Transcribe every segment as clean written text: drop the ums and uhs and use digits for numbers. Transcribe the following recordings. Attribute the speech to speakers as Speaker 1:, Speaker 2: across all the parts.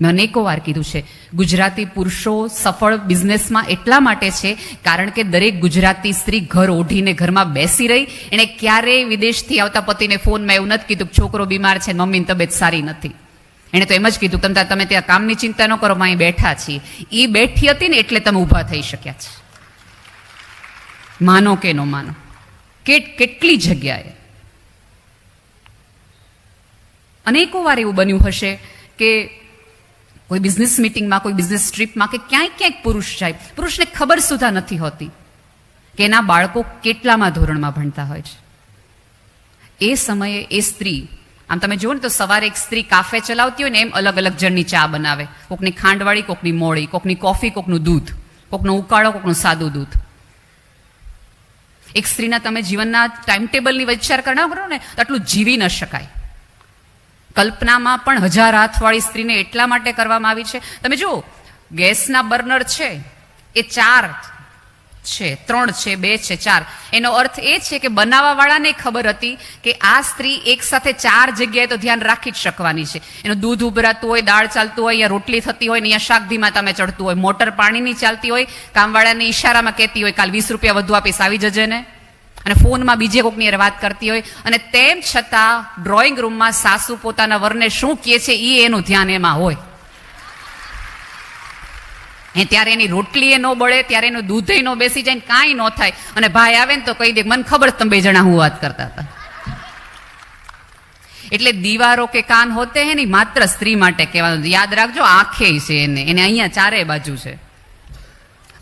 Speaker 1: મેં અનેકો વાર કીધું છે, ગુજરાતી પુરુષો સફળ બિઝનેસમાં એટલા માટે છે કારણ કે દરેક ગુજરાતી સ્ત્રી ઘર ઓઢીને ઘરમાં બેસી રહી. એણે ક્યારેય વિદેશથી આવતા પતિને ફોનમાં એવું નથી કીધું છોકરો બીમાર છે, મમ્મીની તબિયત સારી નથી. એણે તો એમ જ કીધું તમે ત્યાં કામની ચિંતા ન કરો, અહીં બેઠા છીએ. એ બેઠી હતી ને એટલે તમે ઊભા થઈ શક્યા છે. માનો કે ન માનો, કેટલી જગ્યાએ અનેકો વાર એવું બન્યું હશે કે કોઈ બિઝનેસ મિટિંગમાં, કોઈ બિઝનેસ ટ્રીપમાં કે ક્યાંક પુરુષ જાય, પુરુષને ખબર સુધા નથી હોતી કે એના બાળકો કેટલામાં ધોરણમાં ભણતા હોય છે. એ સમયે એ સ્ત્રી, આમ તમે જુઓ ને તો સવારે એક સ્ત્રી કાફે ચલાવતી હોય ને એમ અલગ અલગ જણની ચા બનાવે. કોકની ખાંડવાળી, કોકની મોળી, કોકની કોફી, કોકનું દૂધ, કોકનો ઉકાળો, કોકનું સાદું દૂધ. એક સ્ત્રીના તમે જીવનના ટાઈમ ટેબલની વિચાર કરો ને તો આટલું જીવી ન શકાય. કલ્પનામાં પણ 1000 હાથવાળી સ્ત્રીને એટલા માટે કરવામાં આવી છે. તમે જુઓ, ગેસના બર્નર છે એ 4 છે, 3 છે, 2 છે, 4. એનો અર્થ એ છે કે બનાવવાવાળાને ખબર હતી કે આ સ્ત્રી એક સાથે 4 જગ્યાએ તો ધ્યાન રાખી જ શકવાની છે. એનું દૂધ ઉભરાતું હોય, દાળ ચાલતું હોય, અહીંયા રોટલી થતી હોય, અહીંયા શાક ધીમા તમે ચડતું હોય, મોટર પાણીની ચાલતી હોય, કામવાળાને ઈશારામાં કહેતી હોય કાલ 20 રૂપિયા વધુ આપીશ, આવી જજે ને, અને ફોનમાં બીજે કોકની વાત કરતી હોય, અને તેમ છતાં ડ્રોઈંગ રૂમમાં સાસુ પોતાના વરને શું કહે છે એ એનું ધ્યાન એમાં હોય. ત્યારે એની રોટલી એ ન બળે, ત્યારે એનું દૂધે ન બેસી જાય, કાંઈ ન થાય. અને ભાઈ આવે ને તો કહી દે મને ખબર તમે 2 જણા હું વાત કરતા હતા. એટલે દીવારો કે કાન હોતે હે નહીં, માત્ર સ્ત્રી માટે કહેવાનું. યાદ રાખજો, આંખે છે એને અહીંયા 4 બાજુ છે.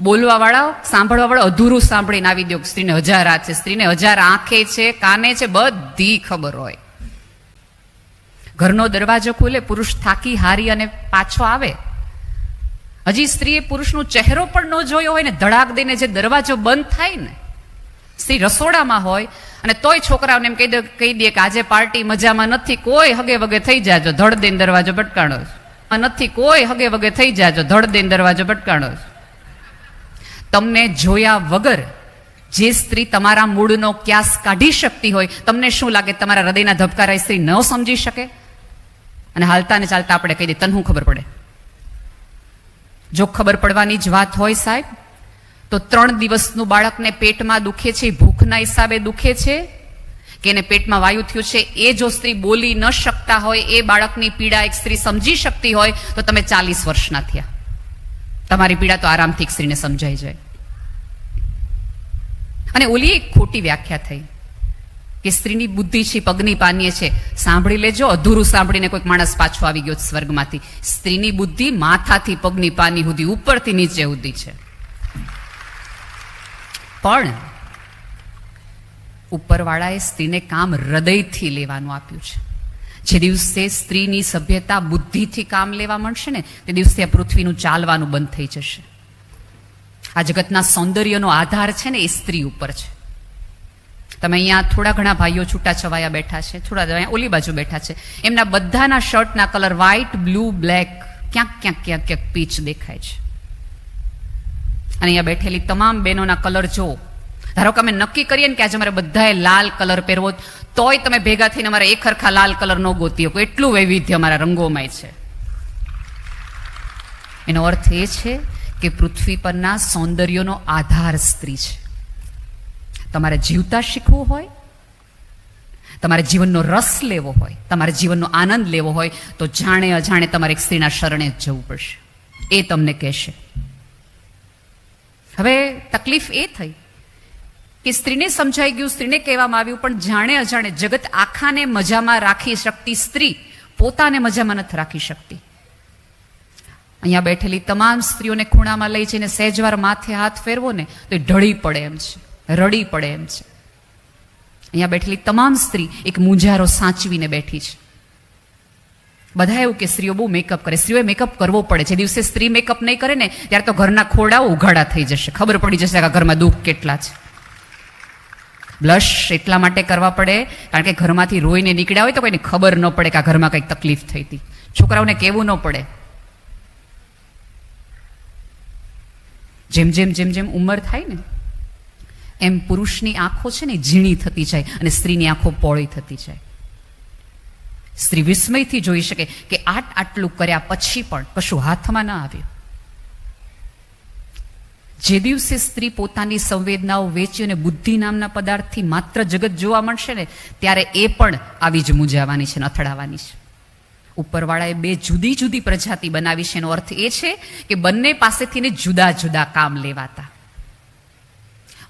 Speaker 1: બોલવા વાળા, સાંભળવા વાળા અધૂરું સાંભળીને આવી દો. સ્ત્રીને 1000 હાથ છે, સ્ત્રીને 1000 આંખે છે, કાને છે, બધી ખબર હોય. ઘરનો દરવાજો ખુલે, પુરુષ થાકી હારી અને પાછો આવે, હજી સ્ત્રીએ પુરુષનો ચહેરો પણ ન જોયો હોય ને ધડાક દઈને જે દરવાજો બંધ થાય ને, સ્ત્રી રસોડામાં હોય અને તોય છોકરાઓને એમ કહી દે કે આજે પાર્ટી મજામાં નથી, કોઈ હગે વગે થઈ જાજો, ધડ દઈને દરવાજો ભટકાણો નથી, કોઈ હગે વગે થઈ જાજો, ધડ દઈને દરવાજો ભટકાણો. તમને જોયા વગર જે સ્ત્રી તમારા મૂળનો ક્યાસ કાઢી શકતી હોય, તમને શું લાગે તમારા હૃદયના ધબકારા સ્ત્રી ન સમજી શકે? અને હાલતા ને ચાલતા આપણે કહી દઈએ તને શું ખબર પડે? જો ખબર પડવાની જ વાત હોય સાહેબ, તો 3 દિવસનું બાળકને પેટમાં દુખે છે, ભૂખના હિસાબે દુખે છે કે એને પેટમાં વાયુ થયું છે, એ જો સ્ત્રી બોલી ન શકતા હોય, એ બાળકની પીડા એક સ્ત્રી સમજી શકતી હોય, તો તમે 40 વર્ષના થયા. તમારી પીડા તો આરામથી એક સ્ત્રીને સમજાઈ જાય. અને ઓલી એક ખોટી વ્યાખ્યા થઈ કે સ્ત્રીની બુદ્ધિ છે પગની પાનીએ છે. સાંભળી લેજો, અધૂરું સાંભળીને કોઈક માણસ પાછો આવી ગયો સ્વર્ગમાંથી. સ્ત્રીની બુદ્ધિ માથાથી પગની પાની સુધી, ઉપરથી નીચે સુધી છે. પણ ઉપરવાળાએ સ્ત્રીને કામ હૃદયથી લેવાનું આપ્યું છે. જે દિવસે સ્ત્રીની સભ્યતા બુદ્ધિથી કામ લેવા મળશે ને, તે દિવસે આ પૃથ્વીનું ચાલવાનું બંધ થઈ જશે. આ જગતના સૌંદર્યનો આધાર છે ને એ સ્ત્રી ઉપર છે. તમે અહીંયા થોડા ઘણા ભાઈઓ છૂટા છવાયા બેઠા છે, થોડા અહીંયા ઓલી બાજુ બેઠા છે, એમના બધાના શર્ટના કલર વ્હાઈટ, બ્લુ, બ્લેક, ક્યાંક પીચ દેખાય છે. અને અહીંયા બેઠેલી તમામ બહેનોના કલર જો, ધારો કે અમે નક્કી કરીએ ને કે આજે અમારે બધાએ લાલ કલર પહેરવો, તોય તમે ભેગા થઈને અમારે એક હરખા લાલ કલર ન ગોતી શકો, એટલું વૈવિધ્ય અમારા રંગોમાં છે. એનો અર્થ એ છે કે પૃથ્વી પરના સૌંદર્યનો આધાર સ્ત્રી છે. તમારે જીવતા શીખવું હોય, તમારે જીવનનો રસ લેવો હોય, તમારે જીવનનો આનંદ લેવો હોય, તો જાણે અજાણે તમારે એક સ્ત્રીના શરણે જ જવું પડશે. એ તમને કહેશે. હવે તકલીફ એ થઈ કે સ્ત્રીને સમજાઈ ગયું, સ્ત્રીને કહેવામાં આવ્યું, પણ જાણે અજાણે જગત આખાને મજામાં રાખી શકતી સ્ત્રી પોતાને મજામાં નથી રાખી શકતી. અહીંયા બેઠેલી તમામ સ્ત્રીઓને ખૂણામાં લઈ જઈને સહેજવાર માથે હાથ ફેરવો ને તો એ ઢળી પડે એમ છે, રડી પડે એમ છે. અહીંયા બેઠેલી તમામ સ્ત્રી એક મૂંઝારો સાચવીને બેઠી છે. બધા એવું કે સ્ત્રીઓ બહુ મેકઅપ કરે, સ્ત્રીઓએ મેકઅપ કરવો પડે. જે દિવસે સ્ત્રી મેકઅપ નહીં કરે ને ત્યારે તો ઘરના ખોડાઓ ઉઘાડા થઈ જશે, ખબર પડી જશે કે ઘરમાં દુઃખ કેટલા છે. બ્લશ એટલા માટે કરવા પડે કારણ કે ઘરમાંથી રોઈને નીકળ્યા હોય તો કોઈને ખબર ન પડે કે આ ઘરમાં કંઈક તકલીફ થઈ હતી. છોકરાઓને કહેવું ન પડે. જેમ જેમ ઉંમર થાય ને એમ પુરુષની આંખો છે ને ઝીણી થતી જાય અને સ્ત્રીની આંખો પહોળી થતી જાય. સ્ત્રી વિસ્મયથી જોઈ શકે કે આટલું કર્યા પછી પણ કશું હાથમાં ન આવ્યું. જે દિવસે સ્ત્રી પોતાની સંવેદનાઓ વેચી અને બુદ્ધિ નામના પદાર્થથી માત્ર જગત જોવા મળશે ને, ત્યારે એ પણ આવી જ મૂંઝાવાની છે, અથડાવાની છે. ઉપરવાળાએ બે જુદી જુદી પ્રજાતિ બનાવી છે. એનો અર્થ એ છે કે બંને પાસેથી જુદા જુદા કામ લેવાતા.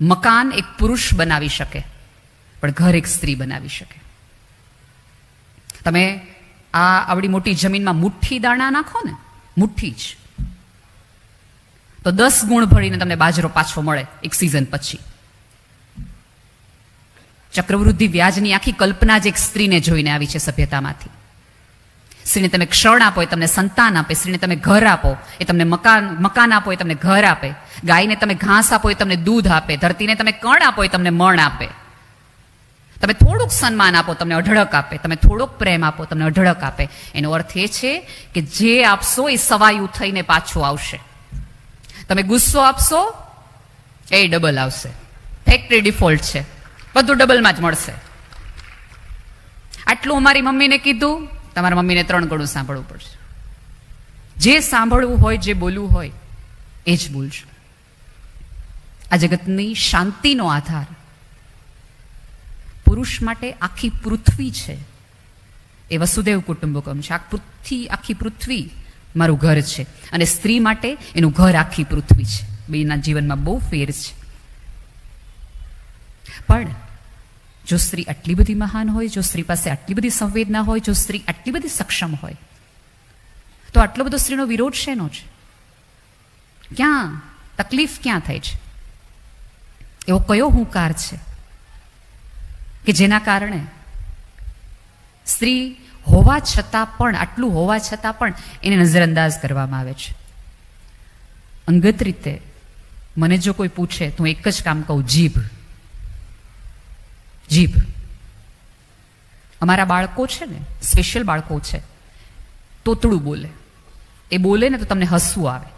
Speaker 1: મકાન એક પુરુષ બનાવી શકે, પણ ઘર એક સ્ત્રી બનાવી શકે. તમે આવડી મોટી જમીનમાં મુઠ્ઠી દાણા નાખો ને, મુઠ્ઠી જ, તો 10 ગુણ ભરીને તમને બાજરો પાછો મળે એક સિઝન પછી. ચક્રવૃદ્ધિ વ્યાજની આખી કલ્પના જ એક સ્ત્રીને જોઈને આવી છે સભ્યતામાંથી. સ્ત્રીને તમે ક્ષણ આપો એ તમને સંતાન આપે, સ્ત્રીને તમે ઘર આપો એ તમને મકાન આપો એ તમને ઘર આપે, ગાયને તમે ઘાસ આપો એ તમને દૂધ આપે, ધરતીને તમે કણ આપો એ તમને મણ આપે, તમે થોડુંક સન્માન આપો તમને અઢળક આપે, તમે થોડોક પ્રેમ આપો તમને અઢળક આપે. એનો અર્થ એ છે કે જે આપશો એ સવાયું થઈને પાછું આવશે. તમે ગુસ્સો આપશો એ ડબલ આવશે. ફેક્ટરી ડિફોલ્ટ છે, બધું ડબલમાં જ મળશે. આટલું અમારી મમ્મીને કીધું, તમારા મમ્મીને 3 ગણું સાંભળવું પડશે. જે સાંભળવું હોય, જે બોલવું હોય એ જ બોલજો. આ જગતની શાંતિનો આધાર પુરુષ માટે આખી પૃથ્વી છે. એ વસુદેવ કુટુંબકમ છે. આખી પૃથ્વી મારું ઘર છે, અને સ્ત્રી માટે એનું ઘર આખી પૃથ્વી છે. બેના જીવનમાં બહુ ફેર છે. પણ જો સ્ત્રી આટલી બધી મહાન હોય, જો સ્ત્રી પાસે આટલી બધી સંવેદના હોય, જો સ્ત્રી આટલી બધી સક્ષમ હોય, તો આટલો બધો સ્ત્રીનો વિરોધ શેનો છે? ક્યાં તકલીફ ક્યાં થાય છે? એવો કયો હુંકાર છે કે જેના કારણે સ્ત્રી હોવા છતાં પણ, આટલું હોવા છતાં પણ એને નજરઅંદાજ કરવામાં આવે છે? અંગત રીતે મને જો કોઈ પૂછે તો હું એક જ કામ કહું, જીભ. જીભ. અમારા બાળકો છે ને, સ્પેશિયલ બાળકો છે, તોતડું બોલે. એ બોલે ને તો તમને હસવું આવે.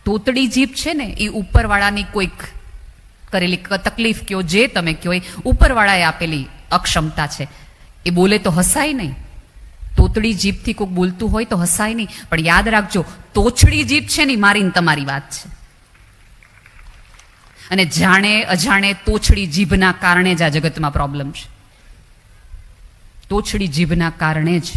Speaker 1: તોતડી જીભ છે ને એ ઉપરવાળાની કોઈક કરેલી તકલીફ કયો, જે તમે કયો, એ ઉપરવાળાએ આપેલી અક્ષમતા છે. એ બોલે તો હસાય નહીં. તોતડી જીભથી કોઈક બોલતું હોય તો હસાય નહીં, પણ યાદ રાખજો, તોછડી જીભ છે ને મારીને તમારી વાત છે. અને જાણે અજાણે તોછડી જીભના કારણે જ આ જગતમાં પ્રોબ્લેમ છે. તોછડી જીભના કારણે જ.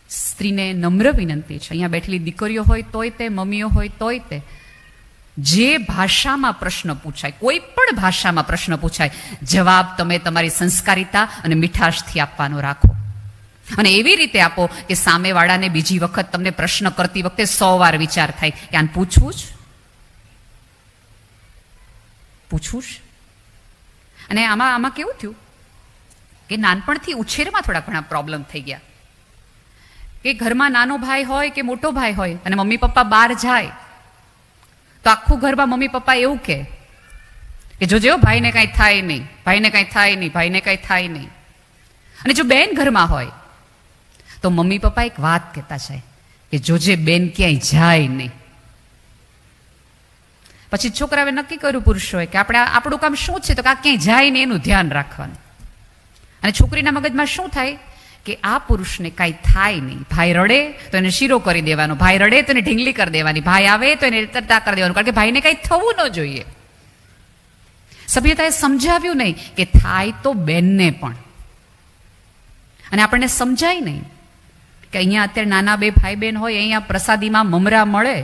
Speaker 1: સ્ત્રીને નમ્ર વિનંતી છે, અહીંયા બેઠેલી દીકરીઓ હોય તોય તે, મમ્મીઓ હોય તોય તે, જે ભાષામાં પ્રશ્ન પૂછાય, કોઈ પણ ભાષામાં પ્રશ્ન પૂછાય, જવાબ તમે તમારી સંસ્કારિતા અને મીઠાશથી આપવાનો રાખો. અને એવી રીતે આપો કે સામેવાળાને બીજી વખત તમને પ્રશ્ન કરતી વખતે 100 વાર વિચાર થાય કે આને પૂછવું જ. અને આમાં કેવું થયું કે નાનપણથી ઉછેરમાં થોડા ઘણા પ્રોબ્લેમ થઈ ગયા. કે ઘરમાં નાનો ભાઈ હોય કે મોટો ભાઈ હોય અને મમ્મી પપ્પા બહાર જાય તો આખું ઘરમાં મમ્મી પપ્પા એવું કે જોજો ભાઈને કાંઈ થાય નહીં, ભાઈને કાંઈ થાય નહીં, ભાઈને કાંઈ થાય નહીં. અને જો બેન ઘરમાં હોય તો મમ્મી પપ્પા એક વાત કહેતા છે કે જોજે બેન ક્યાંય જાય નહીં. પછી છોકરાએ નક્કી કર્યું, પુરુષોએ, કે આપણું કામ શું છે તો કે આ ક્યાંય જાય ને એનું ધ્યાન રાખવાનું. અને છોકરીના મગજમાં શું થાય કે આ પુરુષને કાંઈ થાય નહીં. ભાઈ રડે તો એને શીરો કરી દેવાનો, ભાઈ રડે તો એને ઢીંગલી કરી દેવાની, ભાઈ આવે તો એને તરતા કરી દેવાનું, કારણ કે ભાઈને કાંઈ થવું ન જોઈએ. સભ્યતાએ સમજાવ્યું નહીં કે થાય તો બેનને પણ. અને આપણને સમજાય નહીં કે અહીંયા અત્યારે નાના 2 ભાઈ બહેન હોય, અહીંયા પ્રસાદીમાં મમરા મળે,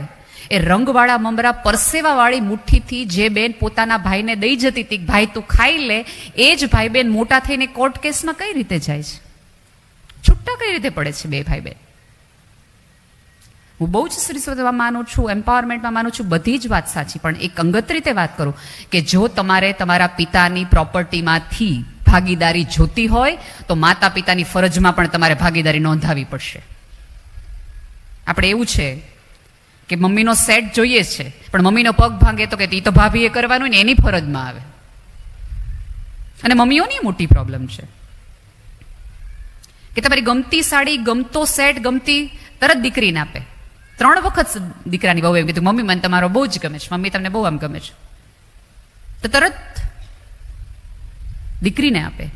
Speaker 1: એ રંગવાળા મમરા પરસેવાવાળી મુઠ્ઠીથી જે બેન પોતાના ભાઈને દઈ જતી હતી, ભાઈ તું ખાઈ લે, એ જ ભાઈ બેન મોટા થઈને કોર્ટ કેસમાં કઈ રીતે જાય છે? છૂટા કઈ રીતે પડે છે 2 ભાઈ બહેન? હું બહુ જ શ્રીસ્વતમાં માનું છું, એમ્પાવરમેન્ટમાં માનું છું, બધી જ વાત સાચી, પણ એક અંગત રીતે વાત કરું કે જો તમારે તમારા પિતાની પ્રોપર્ટીમાંથી ભાગીદારી જોતી હોય તો માતા પિતાની ફરજમાં પણ તમારે ભાગીદારી નોંધાવી પડશે. આપણે એવું છે કે મમ્મીનો સેટ જોઈએ છે, પણ મમ્મીનો પગ ભાંગે તો કે એ તો ભાભીએ કરવાનું ને એની ફરજમાં આવે. અને મમ્મીઓની મોટી પ્રોબ્લેમ છે કે તમારી ગમતી સાડી, ગમતો સેટ, ગમતી તરત દીકરીને આપે. 3 વખત દીકરાની બહુ એમ કીધું, મમ્મી મને તમારો બહુ જ ગમે છે, મમ્મી તમને બહુ આમ ગમે છે, તો તરત દીકરીને આપે.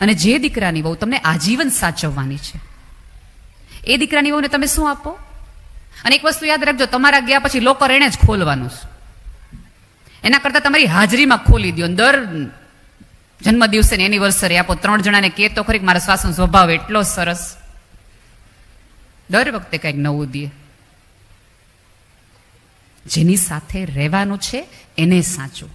Speaker 1: અને જે દીકરાની વહુ તમને આજીવન સાચવવાની છે, એ દીકરાની વહુને તમે શું આપો? અને એક વસ્તુ યાદ રાખજો, તમારા ગયા પછી લોકર એને જ ખોલવાનું છે. એના કરતાં તમારી હાજરીમાં ખોલી દો. દર જન્મ દિવસે એનિવર્સરી આપો. 3 જણાને કહે તો ખરી મારા સાસુનો સ્વભાવ એટલો સરસ, દર વખતે કંઈક નવું દે. જેની સાથે રહેવાનું છે એને સાચું.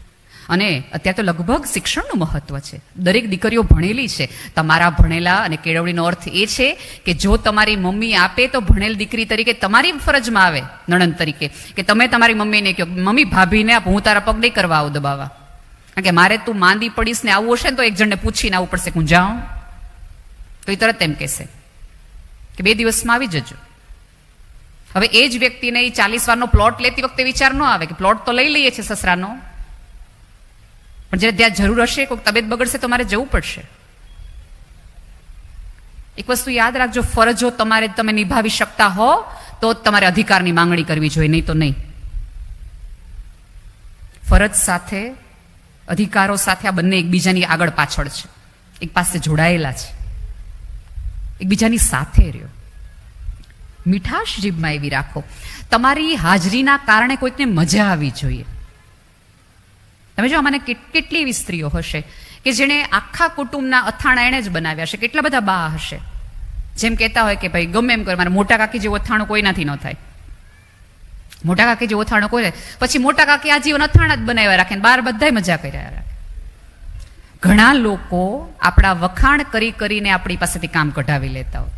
Speaker 1: અને અત્યારે તો લગભગ શિક્ષણનું મહત્વ છે. દરેક દીકરીઓ ભણેલી છે. તમારા ભણેલા અને કેળવણીનો અર્થ એ છે કે જો તમારી મમ્મી આપે તો ભણેલ દીકરી તરીકે તમારી ફરજમાં આવે, નણંદ તરીકે, કે તમે તમારી મમ્મીને કહો, મમ્મી ભાભીને આપ, હું તારા પગ નહીં કરવા આવું દબાવવા. કારણ કે મારે તું માંદી પડીશ ને આવવું હશે ને તો એક જણને પૂછીને આવવું પડશે, હું જાઉં તો એ તરત એમ કહેશે કે 2 દિવસમાં આવી જજો. હવે એ જ વ્યક્તિને એ 40 વારનો પ્લોટ લેતી વખતે વિચાર ન આવે કે પ્લોટ તો લઈ લઈએ છે સસરાનો, પણ જ્યારે ત્યાં જરૂર હશે, કોઈક તબિયત બગડશે તો મારે જવું પડશે. એક વસ્તુ યાદ રાખજો, ફરજો તમે નિભાવી શકતા હો તો જ તમારે અધિકારની માંગણી કરવી જોઈએ, નહીં તો નહીં. ફરજ સાથે, અધિકારો સાથે આ બંને એકબીજાની આગળ પાછળ છે, એક પાસે જોડાયેલા છે, એકબીજાની સાથે રહ્યો. મીઠાશ જીભમાં એવી રાખો, તમારી હાજરીના કારણે કોઈકને મજા આવી જોઈએ. તમે જો મને કેટલી એવી સ્ત્રીઓ હશે કે જેણે આખા કુટુંબના અથાણા એણે જ બનાવ્યા હશે. કેટલા બધા બા હશે જેમ કહેતા હોય કે ભાઈ ગમે એમ કરે, મારા મોટા કાકી જેવું અથાણું કોઈનાથી ન થાય. મોટા કાકી જેવું અથાણું કોઈ, પછી મોટા કાકી આજીવન અથાણા જ બનાવ્યા રાખે ને બહાર બધાય મજા કર્યા રાખે. ઘણા લોકો આપણા વખાણ કરી કરીને આપણી પાસેથી કામ કઢાવી લેતા હોય.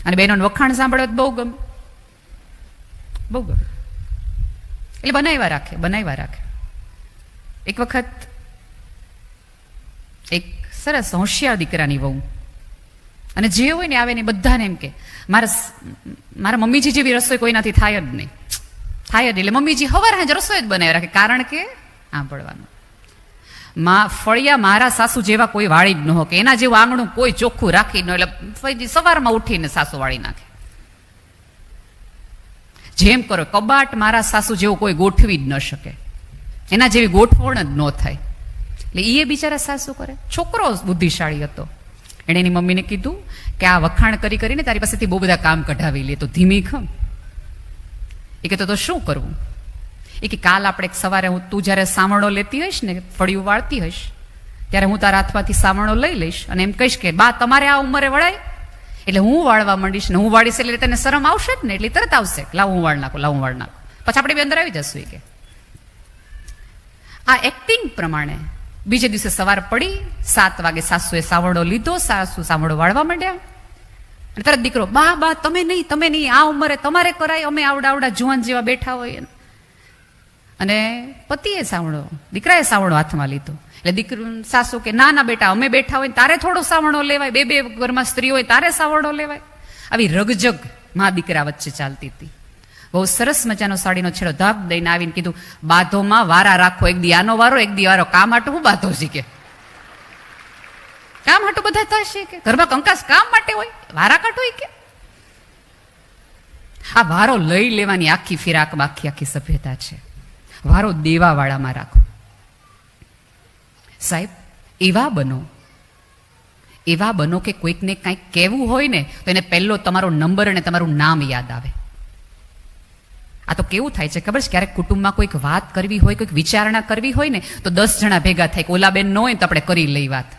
Speaker 1: અને બહેનોને વખાણ સાંભળવા બહુ ગમે, બહુ ગમે, એટલે બનાવ્યા રાખે. એક વખત એક સરસ હોશિયાર દીકરાની વહુ, અને જે હોય ને આવે ને બધાને એમ કે મારા મમ્મીજી જેવી રસોઈ કોઈનાથી થાય જ નહીં. એટલે મમ્મીજી હવાર હાજર રસોઈ જ બનાવી રાખે. કારણ કે સાંભળવાનું, ફળિયા મારા સાસુ જેવા કોઈ વાળી જ ન હો, કે એના જેવું આંગણું કોઈ ચોખ્ખું રાખી ન, એટલે સવારમાં ઉઠીને સાસુ વાળી નાખે. જેમ કરો, કબાટ મારા સાસુ જેવું કોઈ ગોઠવી જ ન શકે, એના જેવી ગોઠવણ જ ન થાય. એટલે એ બિચારા સાસુ કરે. છોકરો બુદ્ધિશાળી હતો, એણે એની મમ્મીને કીધું કે આ વખાણ કરીને તારી પાસેથી બહુ બધા કામ કઢાવી લે, તો ધીમી ખમ. એ કહેતો તો શું કરવું? એ કે કાલ આપણે સવારે તું જ્યારે સાવણો લેતી હોઈશ ને, ફળિયું વાળતી હોઈશ, ત્યારે હું તારા હાથમાંથી સાવણો લઈ લઈશ અને એમ કહીશ કે બા તમારે આ ઉંમરે વળાય, એટલે હું વાળવા માંડીશ ને હું વાળીશ એટલે તને શરમ આવશે જ ને, એટલે તરત આવશે લાવ હું વાળ નાખું. પછી આપણે બે અંદર આવી જશું. એ કે આ એક્ટિંગ પ્રમાણે બીજે દિવસે સવાર પડી, 7 વાગે સાસુએ સાવણો લીધો, સાસુ સાવણો વાળવા માંડ્યા. અને તરત દીકરો, બા તમે નહીં, આ ઉંમરે તમારે કરાય, અમે આવડા જુવાન જેવા બેઠા હોય. અને પતિએ સાવણો, દીકરાએ સાવણો હાથમાં લીધો. એટલે દીકરું સાસુ કે ના બેટા, અમે બેઠા હોય તારે થોડો સાવણો લેવાય, બે ઘરમાં સ્ત્રીઓ હોય તારે સાવણો લેવાય. આવી રગજગ મા દીકરા વચ્ચે ચાલતી હતી. બહુ સરસ મજાનો સાડીનો છેડો ધાપ દઈને આવીને કીધું, બાધોમાં વારા રાખો, એક દી આનો વારો, એક દી વારો. કામ હાટું હું બાધો શીખે? કામ હાટું બધા થશે કે ઘરમાં કંકાસ કામ માટે હોય, વારા કાઢો કે? આ વારો લઈ લેવાની આખી ફિરાકમાં આખી સભ્યતા છે. વારો દેવા વાળામાં રાખો. સાહેબ એવા બનો કે કોઈકને કંઈક કહેવું હોય ને તો એને પહેલો તમારો નંબર અને તમારું નામ યાદ આવે. આ તો કેવું થાય છે ખબર છે, ક્યારેક કુટુંબમાં કોઈક વાત કરવી હોય, કોઈક વિચારણા કરવી હોય ને તો 10 જણા ભેગા થાય કે ઓલા બેન ન હોય તો આપણે કરી લઈ વાત.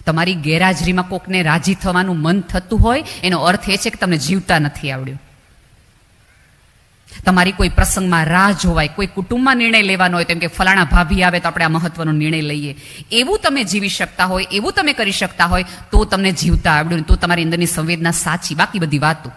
Speaker 1: તમારી ગેરહાજરીમાં કોકને રાજી થવાનું મન થતું હોય એનો અર્થ એ છે કે તમને જીવતા નથી આવડ્યું. તમારી કોઈ પ્રસંગમાં રાહ જોવાય, કોઈ કુટુંબમાં નિર્ણય લેવાનો હોય, તેમ કે ફલાણા ભાભી આવે તો આપણે આ મહત્વનો નિર્ણય લઈએ, એવું તમે જીવી શકતા હોય, એવું તમે કરી શકતા હોય તો તમને જીવતા આવડ્યું, તો તમારી અંદરની સંવેદના સાચી. બાકી બધી વાતો